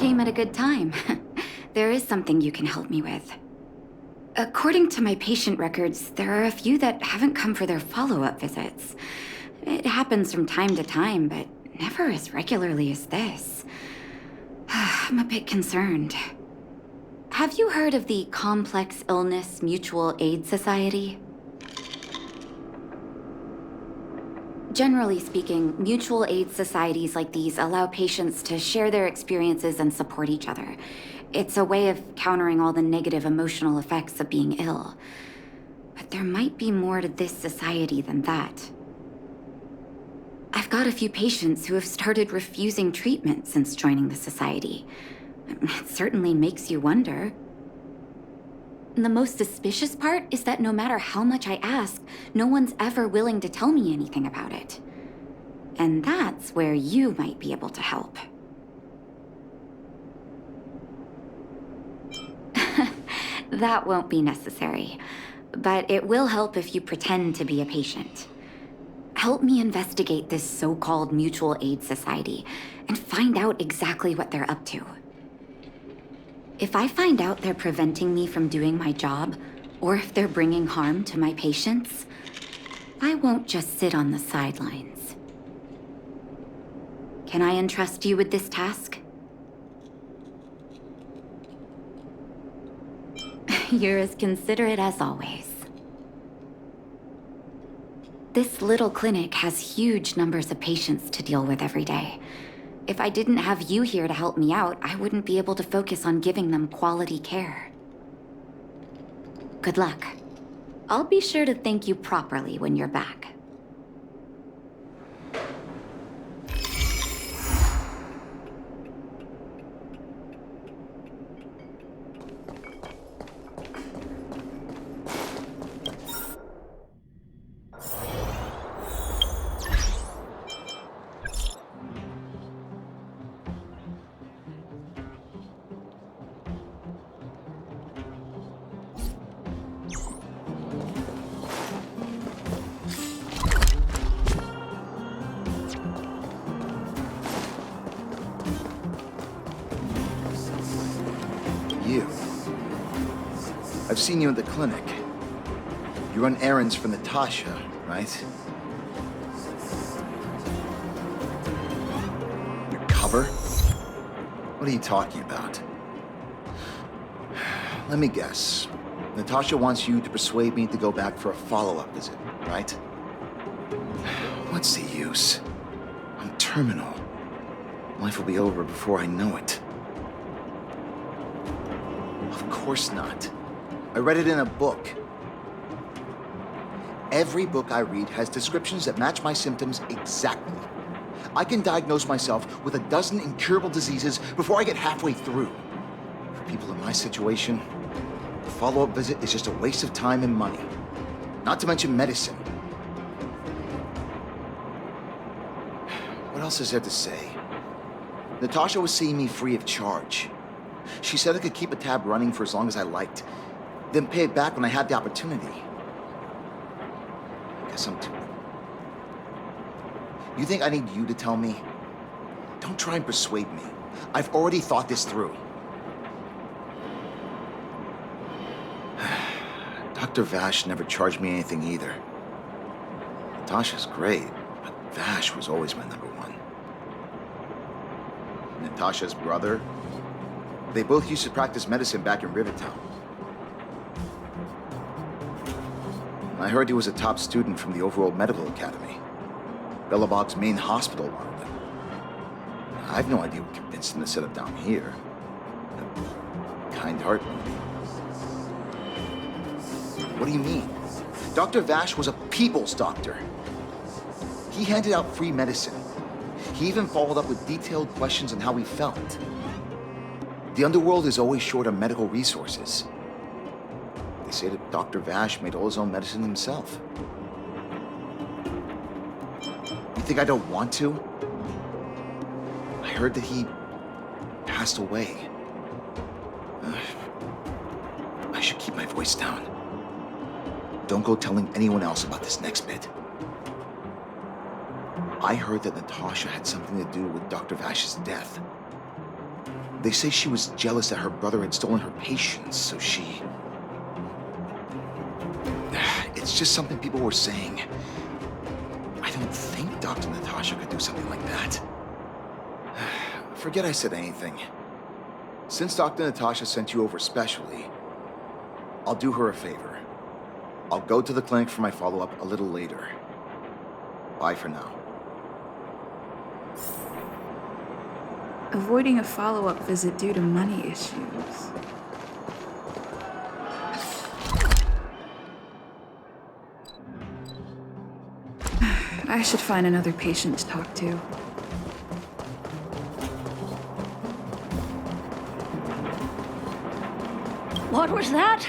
came at a good time. There is something you can help me with. According to my patient records, there are a few that haven't come for their follow-up visits. It happens from time to time, but never as regularly as this. I'm a bit concerned. Have you heard of the Complex Illness Mutual Aid Society? Generally speaking, mutual aid societies like these allow patients to share their experiences and support each other. It's a way of countering all the negative emotional effects of being ill. But there might be more to this society than that. I've got a few patients who have started refusing treatment since joining the society. It certainly makes you wonder. The most suspicious part is that no matter how much I ask, no one's ever willing to tell me anything about it. And that's where you might be able to help. That won't be necessary, but it will help if you pretend to be a patient. Help me investigate this so-called mutual aid society and find out exactly what they're up to. If I find out they're preventing me from doing my job, or if they're bringing harm to my patients, I won't just sit on the sidelines. Can I entrust you with this task? You're as considerate as always. This little clinic has huge numbers of patients to deal with every day. If I didn't have you here to help me out, I wouldn't be able to focus on giving them quality care. Good luck. I'll be sure to thank you properly when you're back. You. I've seen you at the clinic. You run errands for Natasha, right? Undercover? What are you talking about? Let me guess. Natasha wants you to persuade me to go back for a follow-up visit, right? What's the use? I'm terminal. Life will be over before I know it. Of course not. I read it in a book. Every book I read has descriptions that match my symptoms exactly. I can diagnose myself with a dozen incurable diseases before I get halfway through. For people in my situation, a follow-up visit is just a waste of time and money. Not to mention medicine. What else is there to say? Natasha was seeing me free of charge. She said I could keep a tab running for as long as I liked, then pay it back when I had the opportunity. I guess I'm too... You think I need you to tell me? Don't try and persuade me. I've already thought this through. Dr. Vash never charged me anything either. Natasha's great, but Vash was always my number one. Natasha's brother, they both used to practice medicine back in Rivertown. I heard he was a top student from the overall medical academy. Bellabog's main hospital wanted him. I have no idea what convinced him to set up down here. A kind heart, maybe. What do you mean? Dr. Vash was a people's doctor. He handed out free medicine. He even followed up with detailed questions on how he felt. The underworld is always short on medical resources. They say that Dr. Vash made all his own medicine himself. You think I don't want to? I heard that he passed away. I should keep my voice down. Don't go telling anyone else about this next bit. I heard that Natasha had something to do with Dr. Vash's death. They say she was jealous that her brother had stolen her patients, so she... It's just something people were saying. I don't think Dr. Natasha could do something like that. Forget I said anything. Since Dr. Natasha sent you over specially, I'll do her a favor. I'll go to the clinic for my follow-up a little later. Bye for now. Avoiding a follow-up visit due to money issues. I should find another patient to talk to. What was that?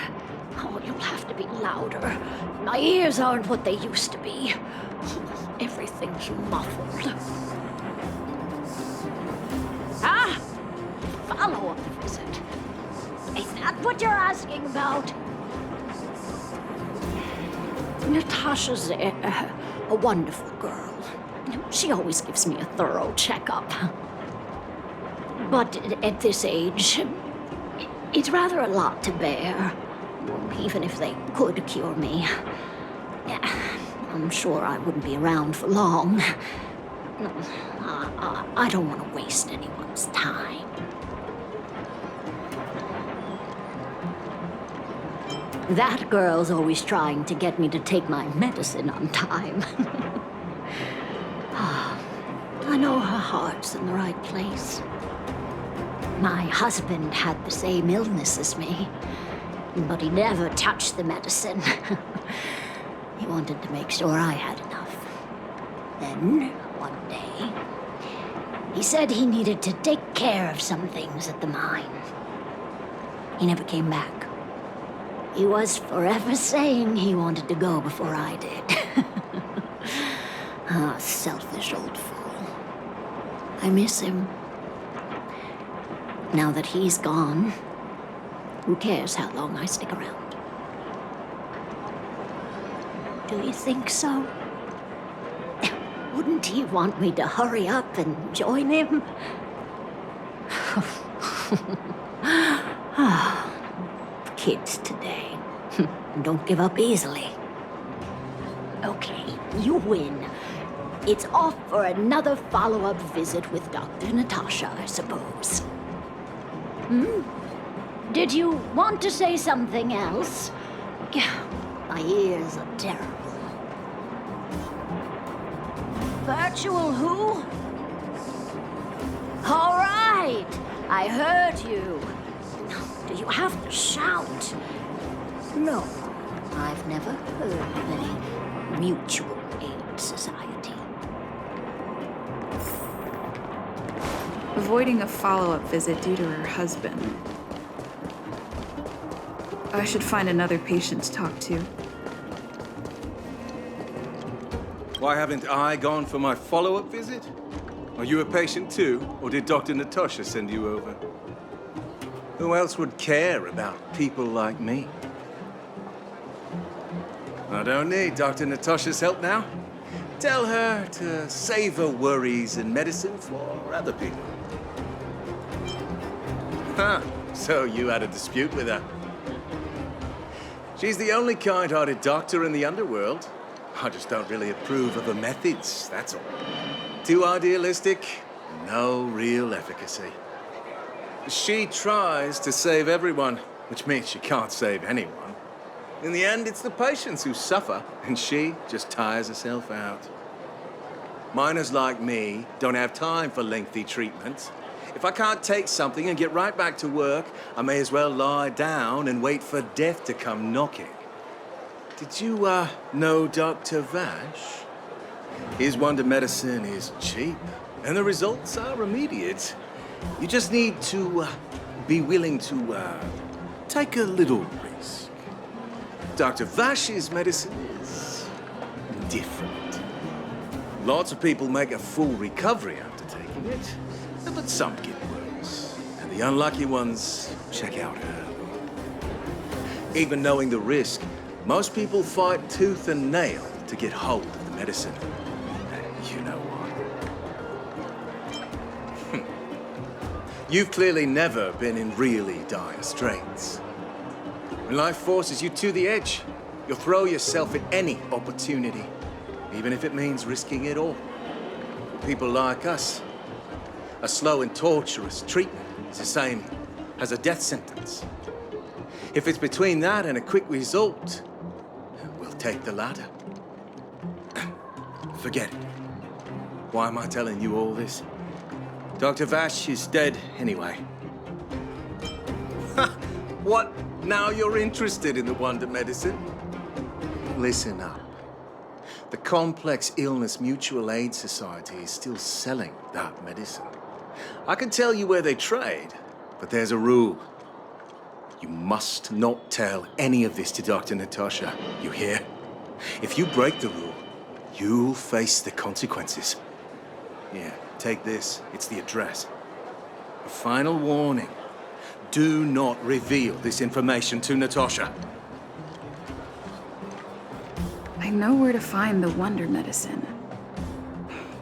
Oh, you'll have to be louder. My ears aren't what they used to be. Everything's muffled. Ah! Follow-up visit. Is that what you're asking about? Natasha's a wonderful girl. She always gives me a thorough checkup. But at this age, it's rather a lot to bear, even if they could cure me. I'm sure I wouldn't be around for long. I don't want to waste anyone's time. That girl's always trying to get me to take my medicine on time. I know her heart's in the right place. My husband had the same illness as me, but he never touched the medicine. He wanted to make sure I had enough. Then, one day, he said he needed to take care of some things at the mine. He never came back. He was forever saying he wanted to go before I did. Ah, selfish old fool. I miss him. Now that he's gone, who cares how long I stick around? Do you think so? Wouldn't he want me to hurry up and join him? Kids today don't give up easily. Okay, you win. It's off for another follow-up visit with Dr. Natasha, I suppose. Did you want to say something else? My ears are terrible. Virtual who? All right, I heard you. Do you have to shout? No, I've never heard of any mutual aid society. Avoiding a follow-up visit due to her husband. I should find another patient to talk to. Why haven't I gone for my follow-up visit? Are you a patient too, or did Dr. Natasha send you over? Who else would care about people like me? I don't need Dr. Natasha's help now. Tell her to save her worries and medicine for other people. Huh, so you had a dispute with her. She's the only kind-hearted doctor in the underworld. I just don't really approve of her methods, that's all. Too idealistic, no real efficacy. She tries to save everyone, which means she can't save anyone. In the end, it's the patients who suffer, and she just tires herself out. Miners like me don't have time for lengthy treatments. If I can't take something and get right back to work, I may as well lie down and wait for death to come knocking. Did you, know Dr. Vash? His wonder medicine is cheap, and the results are immediate. You just need to, be willing to, take a little risk. Dr. Vash's medicine is different. Lots of people make a full recovery after taking it, but some get worse. And the unlucky ones check out early. Even knowing the risk, most people fight tooth and nail to get hold of the medicine. And you know what? You've clearly never been in really dire straits. When life forces you to the edge, you'll throw yourself at any opportunity, even if it means risking it all. For people like us, a slow and torturous treatment is the same as a death sentence. If it's between that and a quick result, we'll take the latter. Forget it. Why am I telling you all this? Dr. Vash is dead anyway. What? Now you're interested in the wonder medicine? Listen up. The Complex Illness Mutual Aid Society is still selling that medicine. I can tell you where they trade, but there's a rule. You must not tell any of this to Dr. Natasha, you hear? If you break the rule, you'll face the consequences. Here, take this. It's the address. A final warning. Do not reveal this information to Natasha. I know where to find the wonder medicine.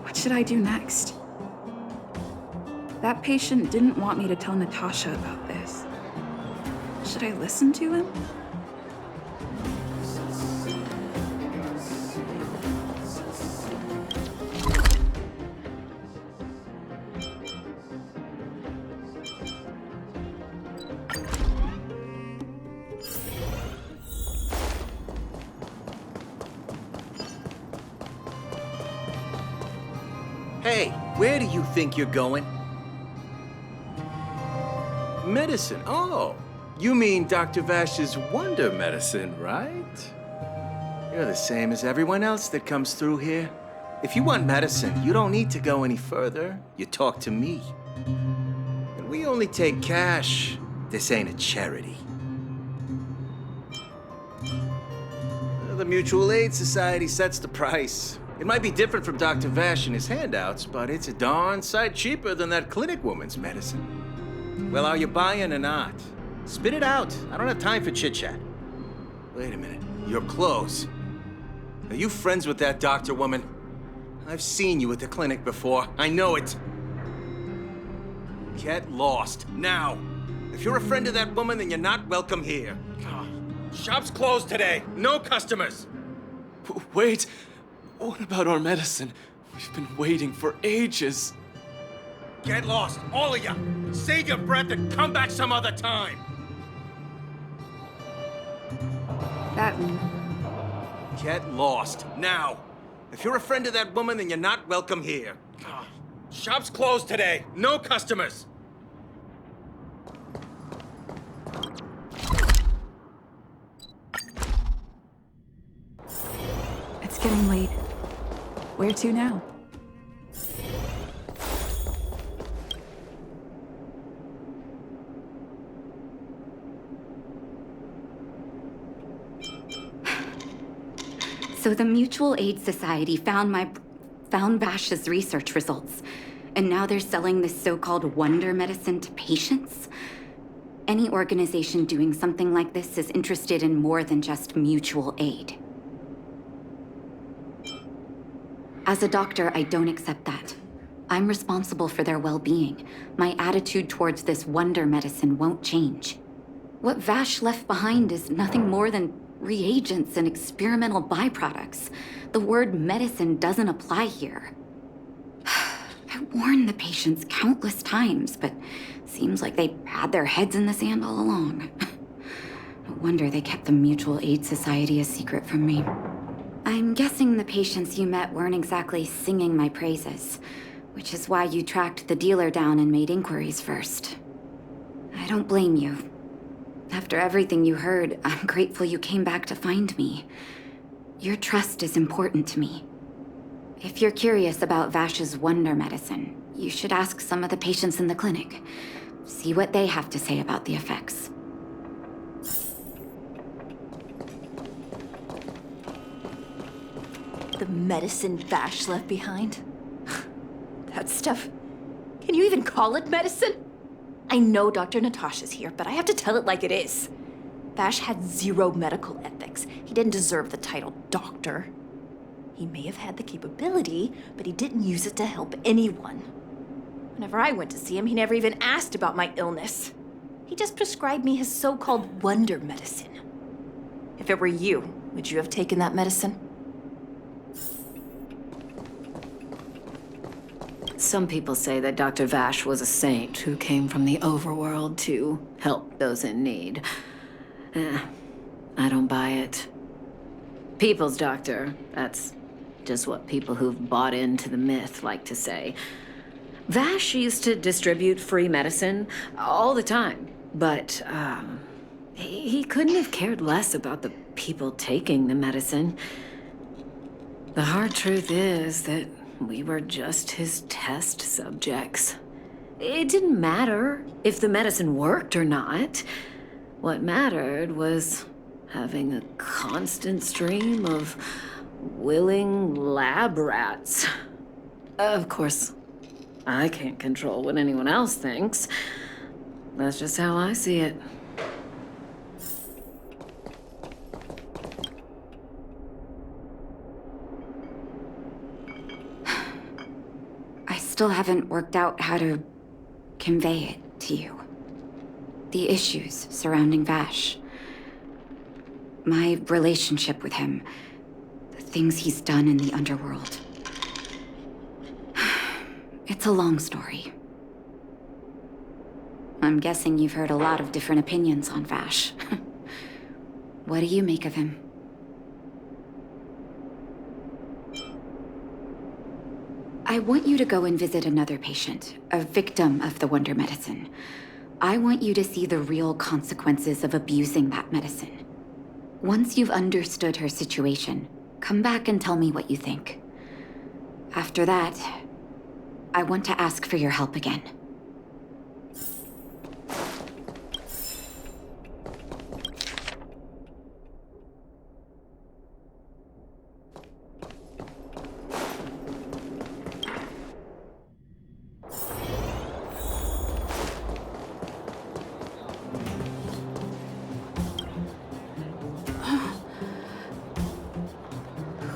What should I do next? That patient didn't want me to tell Natasha about this. Should I listen to him? Hey, where do you think you're going? Medicine? Oh, you mean Dr. Vash's wonder medicine, right? You're the same as everyone else that comes through here. If you want medicine, you don't need to go any further. You talk to me. And we only take cash. This ain't a charity. The Mutual Aid Society sets the price. It might be different from Dr. Vash and his handouts, but it's a darn sight cheaper than that clinic woman's medicine. Well, are you buying or not? Spit it out. I don't have time for chit-chat. Wait a minute. You're close. Are you friends with that doctor woman? I've seen you at the clinic before. I know it. Get lost, now. If you're a friend of that woman, then you're not welcome here. Shop's closed today. No customers. Wait. What about our medicine? We've been waiting for ages. Get lost, all of you. Save your breath and come back some other time. That... Get lost, now. If you're a friend of that woman, then you're not welcome here. Shop's closed today. No customers. It's getting late. Where to now? So the Mutual Aid Society found Vash's research results, and now they're selling this so-called wonder medicine to patients? Any organization doing something like this is interested in more than just mutual aid. As a doctor, I don't accept that. I'm responsible for their well-being. My attitude towards this wonder medicine won't change. What Vash left behind is nothing more than reagents and experimental byproducts. The word medicine doesn't apply here. I warned the patients countless times, but seems like they had their heads in the sand all along. No wonder they kept the Mutual Aid Society a secret from me. I'm guessing the patients you met weren't exactly singing my praises, which is why you tracked the dealer down and made inquiries first. I don't blame you. After everything you heard, I'm grateful you came back to find me. Your trust is important to me. If you're curious about Vash's wonder medicine, you should ask some of the patients in the clinic. See what they have to say about the effects. The medicine Vash left behind? That stuff... Can you even call it medicine? I know Dr. Natasha's here, but I have to tell it like it is. Vash had zero medical ethics. He didn't deserve the title doctor. He may have had the capability, but he didn't use it to help anyone. Whenever I went to see him, he never even asked about my illness. He just prescribed me his so-called wonder medicine. If it were you, would you have taken that medicine? Some people say that Dr. Vash was a saint who came from the overworld to help those in need. I don't buy it. People's doctor, that's just what people who've bought into the myth like to say. Vash used to distribute free medicine all the time, but he couldn't have cared less about the people taking the medicine. The hard truth is that we were just his test subjects. It didn't matter if the medicine worked or not. What mattered was having a constant stream of willing lab rats. Of course, I can't control what anyone else thinks. That's just how I see it. I still haven't worked out how to convey it to you. The issues surrounding Vash. My relationship with him. The things he's done in the underworld. It's a long story. I'm guessing you've heard a lot of different opinions on Vash. What do you make of him? I want you to go and visit another patient, a victim of the wonder medicine. I want you to see the real consequences of abusing that medicine. Once you've understood her situation, come back and tell me what you think. After that, I want to ask for your help again.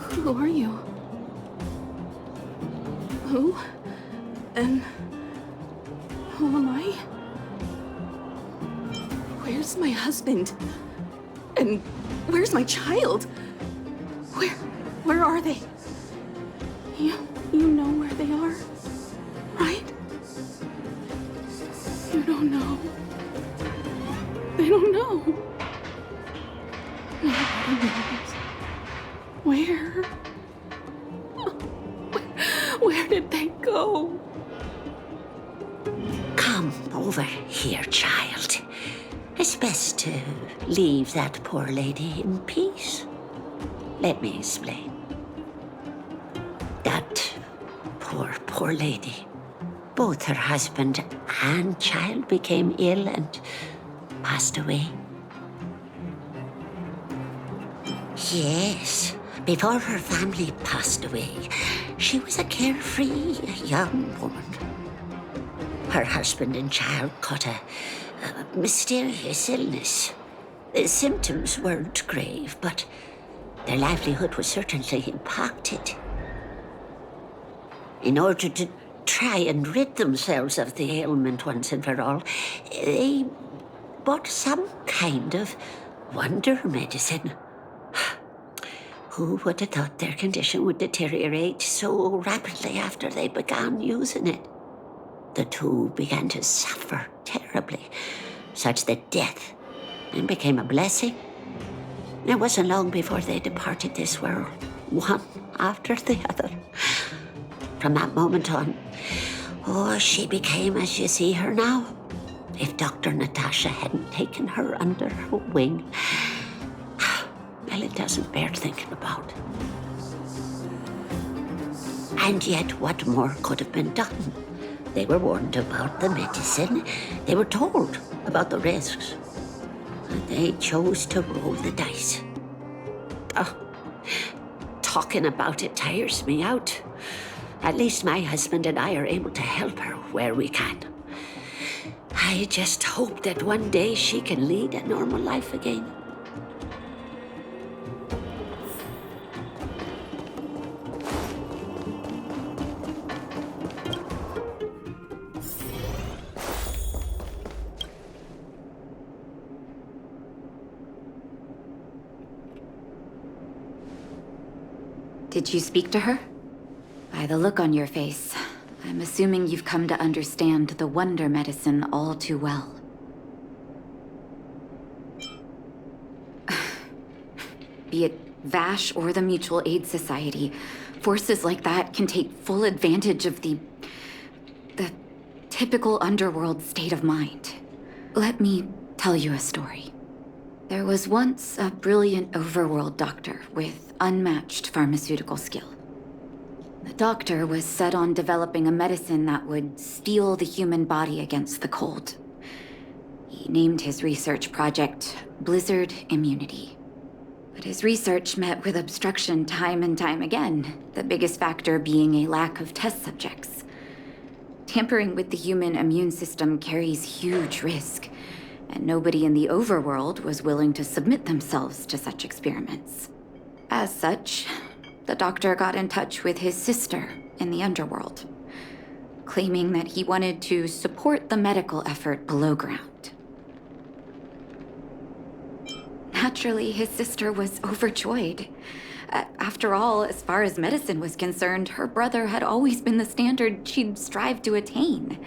Who are you? Who? And who am I? Where's my husband? And where's my child? Where are they? You know where they are, right? You don't know. They don't know. Nobody knows. Where? Where did they go? Come over here, child. It's best to leave that poor lady in peace. Let me explain. That poor lady. Both her husband and child became ill and passed away. Yes, before her family passed away, she was a carefree young woman. Her husband and child caught a mysterious illness. The symptoms weren't grave, but their livelihood was certainly impacted. In order to try and rid themselves of the ailment once and for all, they bought some kind of wonder medicine. Who would have thought their condition would deteriorate so rapidly after they began using it? The two began to suffer terribly, such that death then became a blessing. It wasn't long before they departed this world, one after the other. From that moment on, she became as you see her now. If Dr. Natasha hadn't taken her under her wing, well, it doesn't bear thinking about. And yet, what more could have been done? They were warned about the medicine. They were told about the risks. And they chose to roll the dice. Talking about it tires me out. At least my husband and I are able to help her where we can. I just hope that one day she can lead a normal life again. Did you speak to her? By the look on your face, I'm assuming you've come to understand the wonder medicine all too well. Be it Vash or the Mutual Aid Society, forces like that can take full advantage of the typical underworld state of mind. Let me tell you a story. There was once a brilliant overworld doctor with unmatched pharmaceutical skill. The doctor was set on developing a medicine that would steel the human body against the cold. He named his research project Blizzard Immunity. But his research met with obstruction time and time again, the biggest factor being a lack of test subjects. Tampering with the human immune system carries huge risk, and nobody in the overworld was willing to submit themselves to such experiments. As such, the doctor got in touch with his sister in the underworld, claiming that he wanted to support the medical effort below ground. Naturally, his sister was overjoyed. After all, as far as medicine was concerned, her brother had always been the standard she'd strived to attain.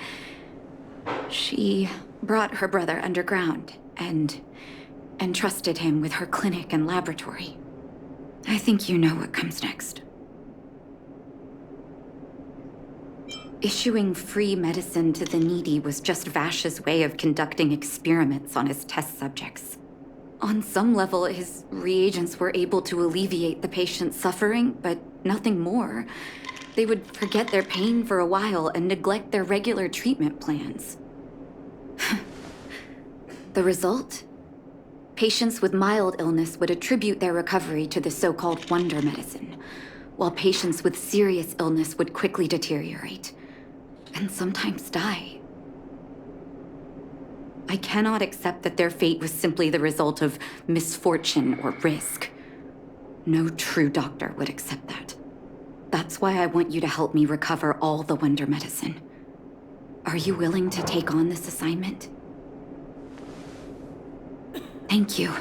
She brought her brother underground and entrusted him with her clinic and laboratory. I think you know what comes next. Issuing free medicine to the needy was just Vash's way of conducting experiments on his test subjects. On some level, his reagents were able to alleviate the patient's suffering, but nothing more. They would forget their pain for a while and neglect their regular treatment plans. The result? Patients with mild illness would attribute their recovery to the so-called wonder medicine, while patients with serious illness would quickly deteriorate, and sometimes die. I cannot accept that their fate was simply the result of misfortune or risk. No true doctor would accept that. That's why I want you to help me recover all the wonder medicine. Are you willing to take on this assignment? Thank you.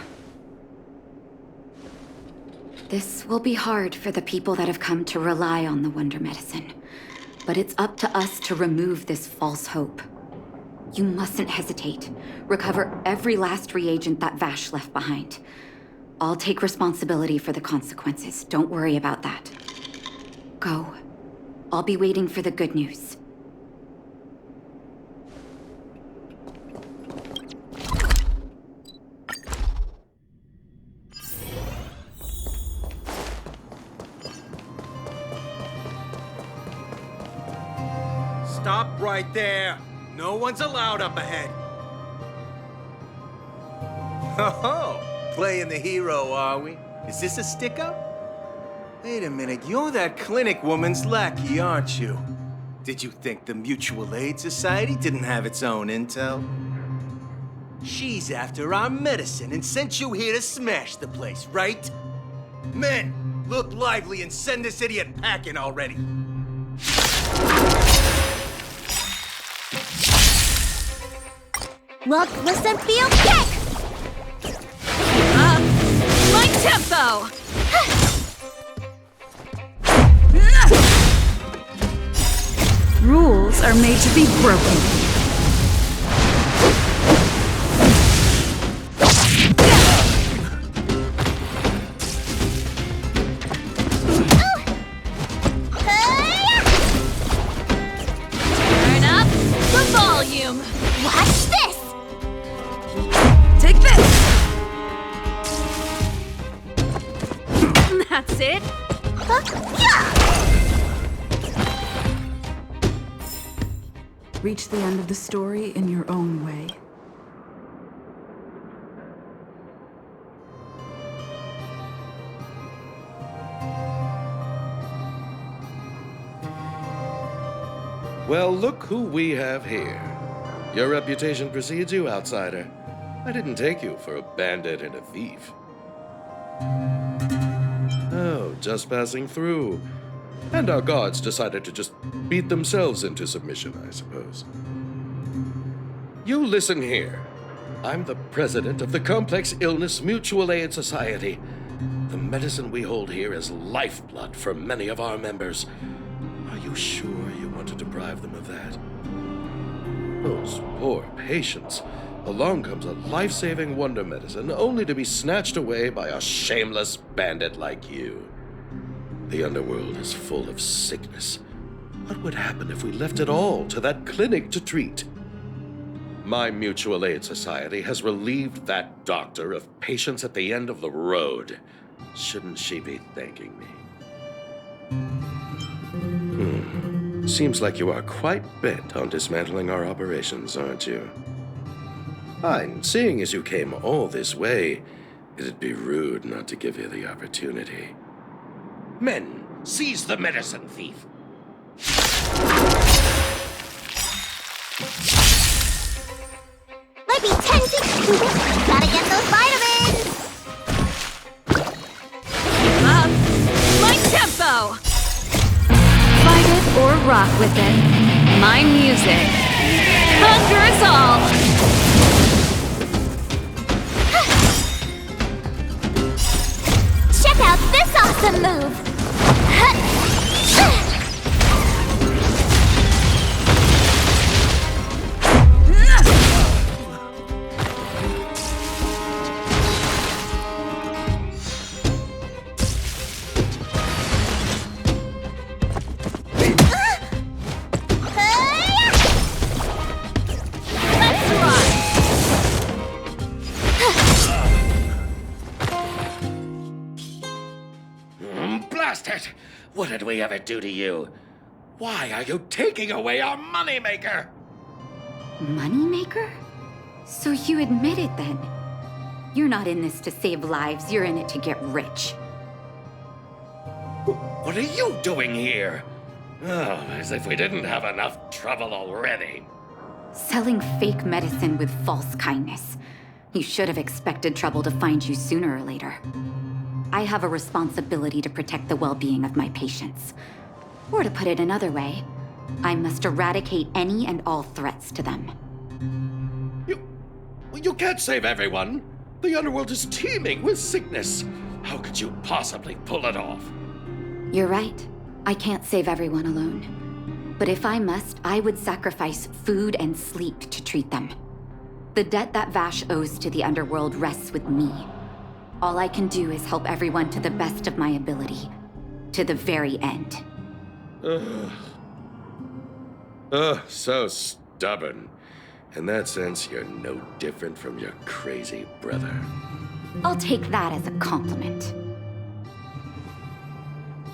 This will be hard for the people that have come to rely on the wonder medicine, but it's up to us to remove this false hope. You mustn't hesitate. Recover every last reagent that Vash left behind. I'll take responsibility for the consequences. Don't worry about that. Go. I'll be waiting for the good news. Stop right there. No one's allowed up ahead. Oh, playing the hero, are we? Is this a stick-up? Wait a minute, you're that clinic woman's lackey, aren't you? Did you think the Mutual Aid Society didn't have its own intel? She's after our medicine and sent you here to smash the place, right? Men, look lively and send this idiot packing already. Look, listen, feel, kick! My tempo! Rules are made to be broken. Turn up the volume! Watch this! Take this! That's it! Reach the end of the story in your own way. Well, look who we have here. Your reputation precedes you, outsider. I didn't take you for a bandit and a thief. Oh, just passing through. And our guards decided to just beat themselves into submission, I suppose. You listen here. I'm the president of the Complex Illness Mutual Aid Society. The medicine we hold here is lifeblood for many of our members. Are you sure you want to deprive them of that? Those poor patients. Along comes a life-saving wonder medicine only to be snatched away by a shameless bandit like you. The underworld is full of sickness. What would happen if we left it all to that clinic to treat? My mutual aid society has relieved that doctor of patients at the end of the road. Shouldn't she be thanking me? Seems like you are quite bent on dismantling our operations, aren't you? Fine, seeing as you came all this way, it'd be rude not to give you the opportunity. Men, seize the medicine thief! Might be 10 feet. Gotta get those vitamins. Keep up. My tempo. Fight it or rock with it. My music conquers all. Check out this awesome move. Blast it! What did we ever do to you? Why are you taking away our moneymaker? Moneymaker? So you admit it then? You're not in this to save lives, you're in it to get rich. What are you doing here? Oh, as if we didn't have enough trouble already. Selling fake medicine with false kindness. You should have expected trouble to find you sooner or later. I have a responsibility to protect the well-being of my patients. Or to put it another way, I must eradicate any and all threats to them. You can't save everyone. The underworld is teeming with sickness. How could you possibly pull it off? You're right. I can't save everyone alone. But if I must, I would sacrifice food and sleep to treat them. The debt that Vash owes to the underworld rests with me. All I can do is help everyone to the best of my ability. To the very end. So stubborn. In that sense, you're no different from your crazy brother. I'll take that as a compliment.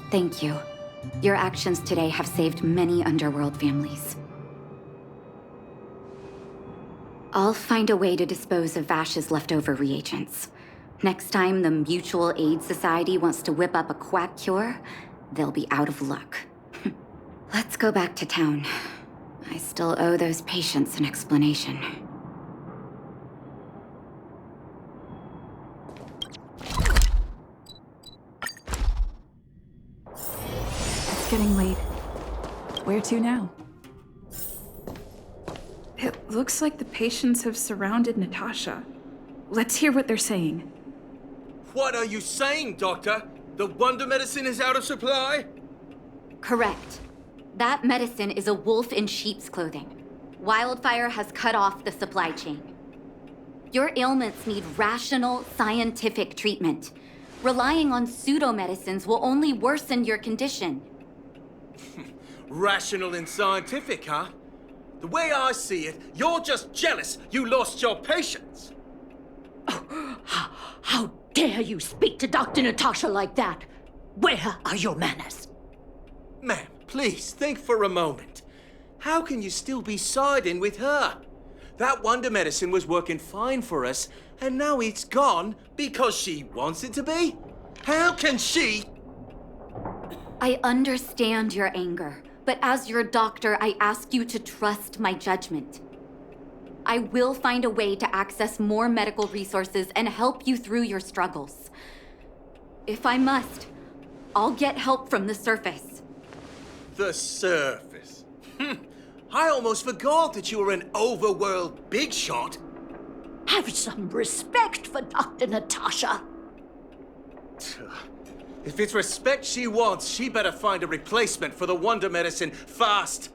Thank you. Your actions today have saved many underworld families. I'll find a way to dispose of Vash's leftover reagents. Next time the Mutual Aid Society wants to whip up a quack cure, they'll be out of luck. Let's go back to town. I still owe those patients an explanation. It's getting late. Where to now? It looks like the patients have surrounded Natasha. Let's hear what they're saying. What are you saying, Doctor? The wonder medicine is out of supply? Correct. That medicine is a wolf in sheep's clothing. Wildfire has cut off the supply chain. Your ailments need rational, scientific treatment. Relying on pseudo-medicines will only worsen your condition. Rational and scientific, huh? The way I see it, you're just jealous you lost your patients. How dare you speak to Dr. Natasha like that? Where are your manners? Ma'am, please think for a moment. How can you still be siding with her? That wonder medicine was working fine for us, and now it's gone because she wants it to be? How can she? I understand your anger, but as your doctor, I ask you to trust my judgment. I will find a way to access more medical resources and help you through your struggles. If I must, I'll get help from the surface. The surface? I almost forgot that you were an overworld big shot. Have some respect for Dr. Natasha. If it's respect she wants, she better find a replacement for the wonder medicine fast.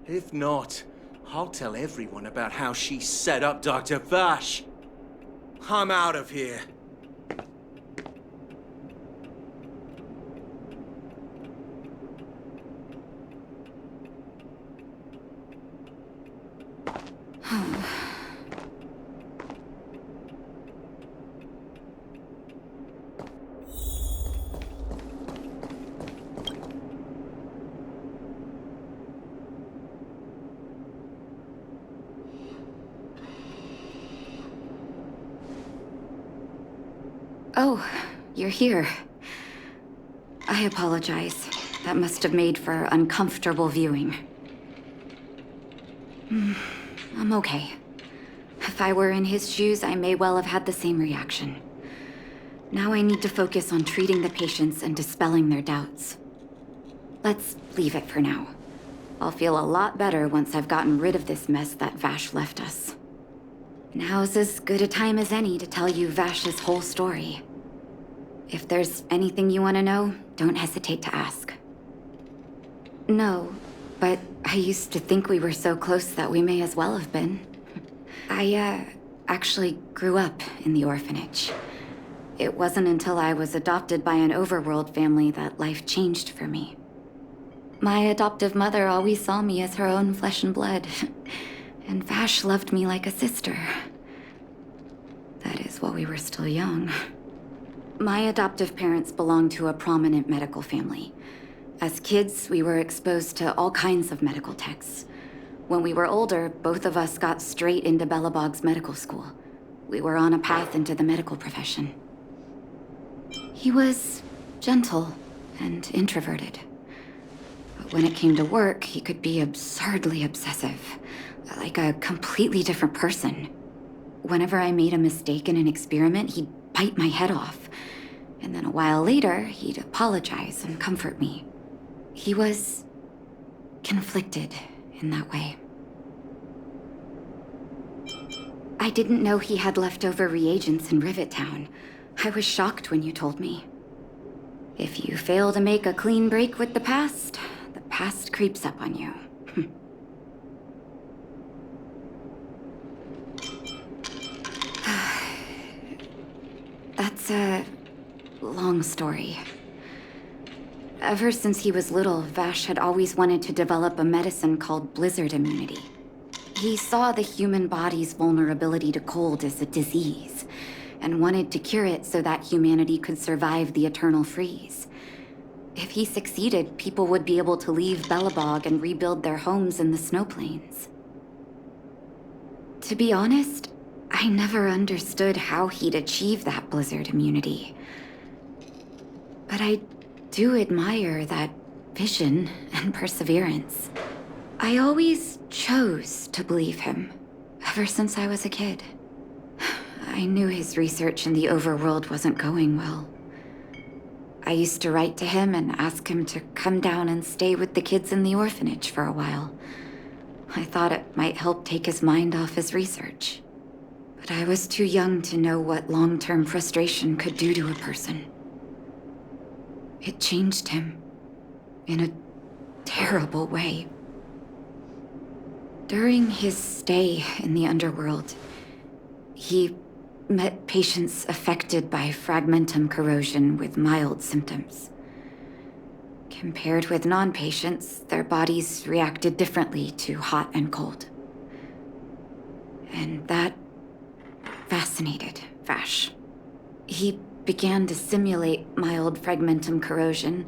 If not, I'll tell everyone about how she set up Dr. Vash. I'm out of here. Oh, you're here. I apologize. That must have made for uncomfortable viewing. I'm okay. If I were in his shoes, I may well have had the same reaction. Now I need to focus on treating the patients and dispelling their doubts. Let's leave it for now. I'll feel a lot better once I've gotten rid of this mess that Vash left us. Now's as good a time as any to tell you Vash's whole story. If there's anything you want to know, don't hesitate to ask. No, but I used to think we were so close that we may as well have been. I, actually grew up in the orphanage. It wasn't until I was adopted by an overworld family that life changed for me. My adoptive mother always saw me as her own flesh and blood, and Vash loved me like a sister. That is, while we were still young. My adoptive parents belonged to a prominent medical family. As kids, we were exposed to all kinds of medical texts. When we were older, both of us got straight into Belobog's medical school. We were on a path into the medical profession. He was gentle and introverted. But when it came to work, he could be absurdly obsessive, like a completely different person. Whenever I made a mistake in an experiment, he'd bite my head off. And then a while later, he'd apologize and comfort me. He was conflicted in that way. I didn't know he had leftover reagents in Rivet Town. I was shocked when you told me. If you fail to make a clean break with the past creeps up on you. That's a long story. Ever since he was little, Vash had always wanted to develop a medicine called blizzard immunity. He saw the human body's vulnerability to cold as a disease, and wanted to cure it so that humanity could survive the eternal freeze. If he succeeded, people would be able to leave Belobog and rebuild their homes in the snow plains. To be honest, I never understood how he'd achieve that blizzard immunity. But I do admire that vision and perseverance. I always chose to believe him, ever since I was a kid. I knew his research in the overworld wasn't going well. I used to write to him and ask him to come down and stay with the kids in the orphanage for a while. I thought it might help take his mind off his research. But I was too young to know what long-term frustration could do to a person. It changed him in a terrible way. During his stay in the underworld, he met patients affected by fragmentum corrosion with mild symptoms. Compared with non-patients, their bodies reacted differently to hot and cold. And that fascinated Vash. He began to simulate mild fragmentum corrosion,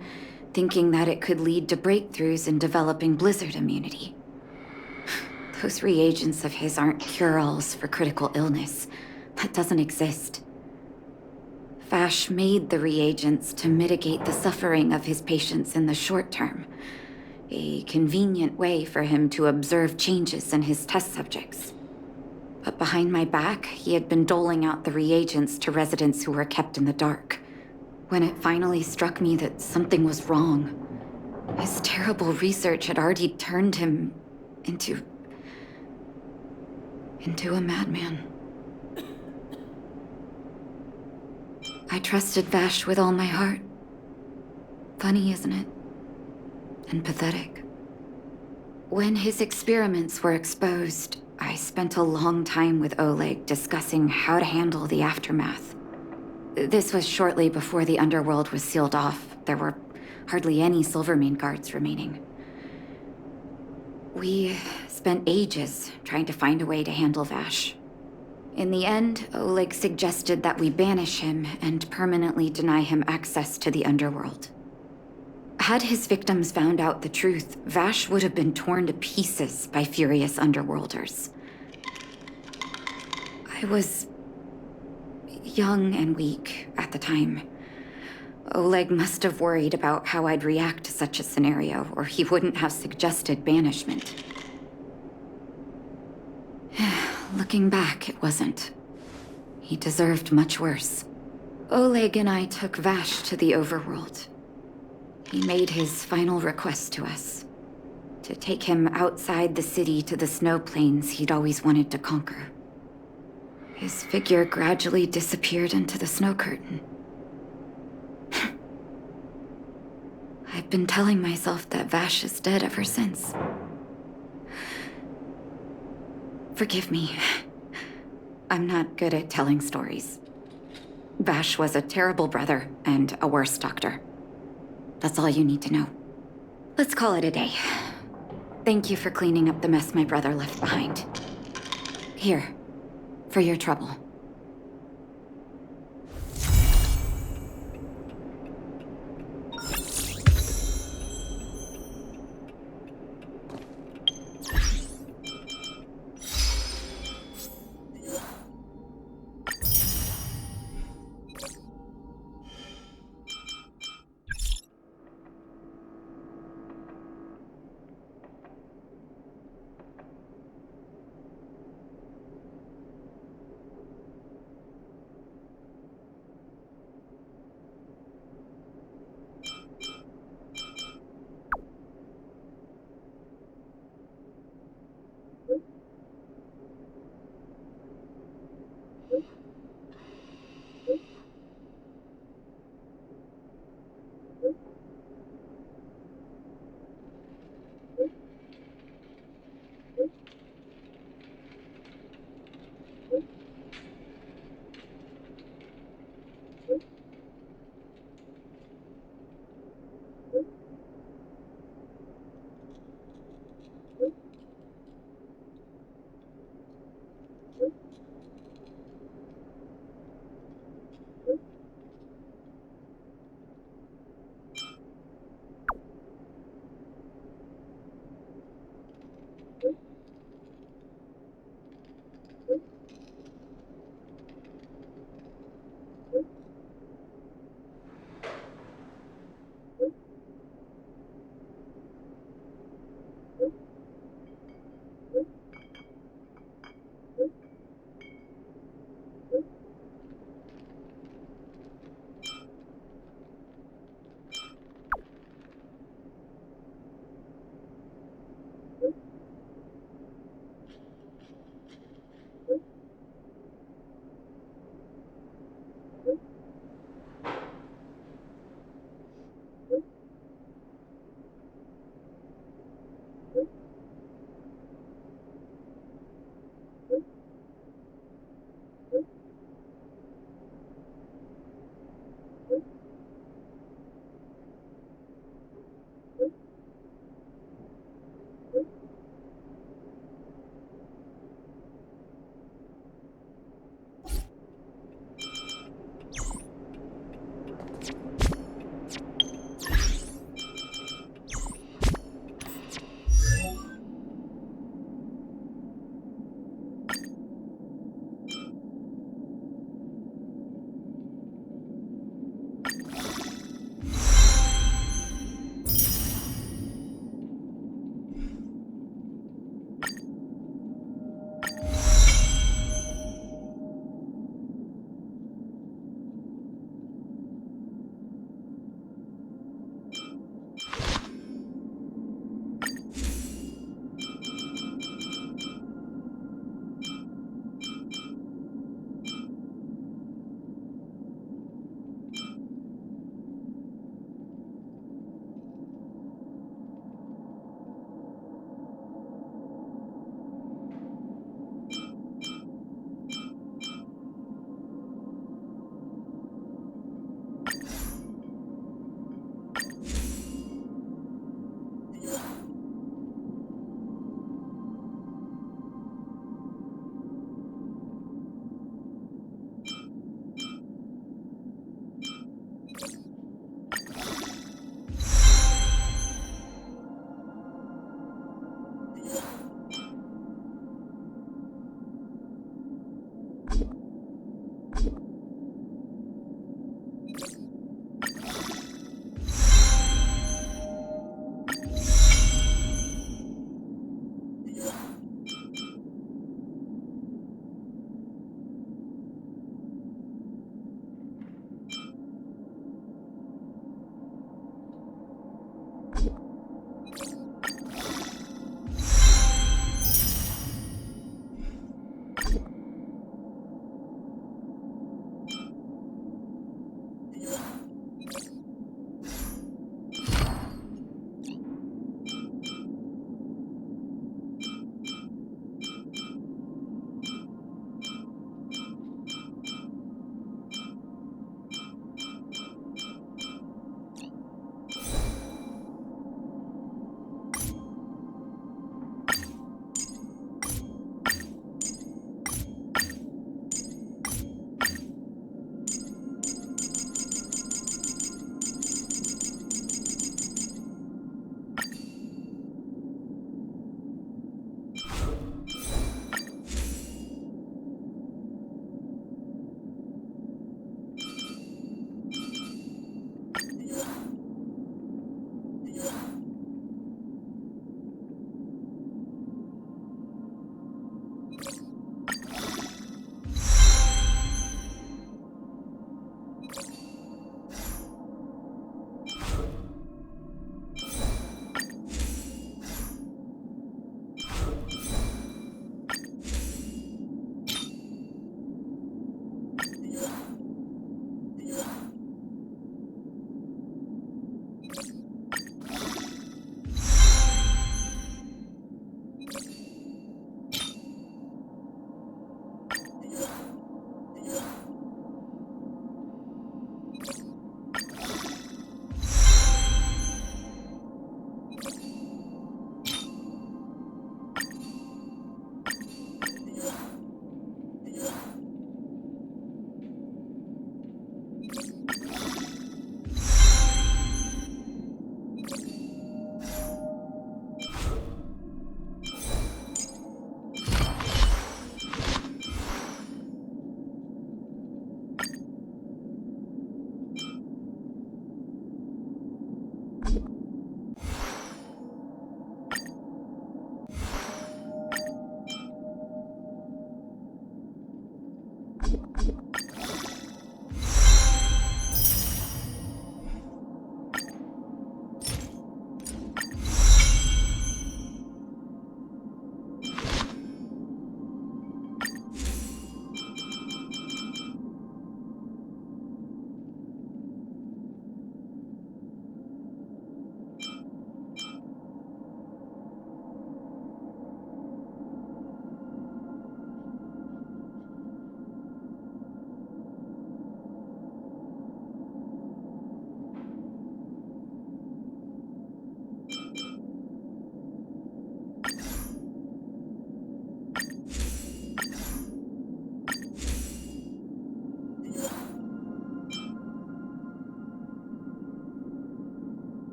thinking that it could lead to breakthroughs in developing blizzard immunity. Those reagents of his aren't cure-alls for critical illness. That doesn't exist. Vash made the reagents to mitigate the suffering of his patients in the short term. A convenient way for him to observe changes in his test subjects. But behind my back, he had been doling out the reagents to residents who were kept in the dark. When it finally struck me that something was wrong, his terrible research had already turned him into a madman. I trusted Vash with all my heart. Funny, isn't it? And pathetic. When his experiments were exposed, I spent a long time with Oleg discussing how to handle the aftermath. This was shortly before the underworld was sealed off. There were hardly any Silvermane guards remaining. We spent ages trying to find a way to handle Vash. In the end, Oleg suggested that we banish him and permanently deny him access to the underworld. Had his victims found out the truth, Vash would have been torn to pieces by furious underworlders. I was young and weak at the time. Oleg must have worried about how I'd react to such a scenario, or he wouldn't have suggested banishment. Looking back, it wasn't. He deserved much worse. Oleg and I took Vash to the overworld. He made his final request to us. To take him outside the city to the snow plains he'd always wanted to conquer. His figure gradually disappeared into the snow curtain. I've been telling myself that Vash is dead ever since. Forgive me. I'm not good at telling stories. Vash was a terrible brother and a worse doctor. That's all you need to know. Let's call it a day. Thank you for cleaning up the mess my brother left behind. Here, for your trouble.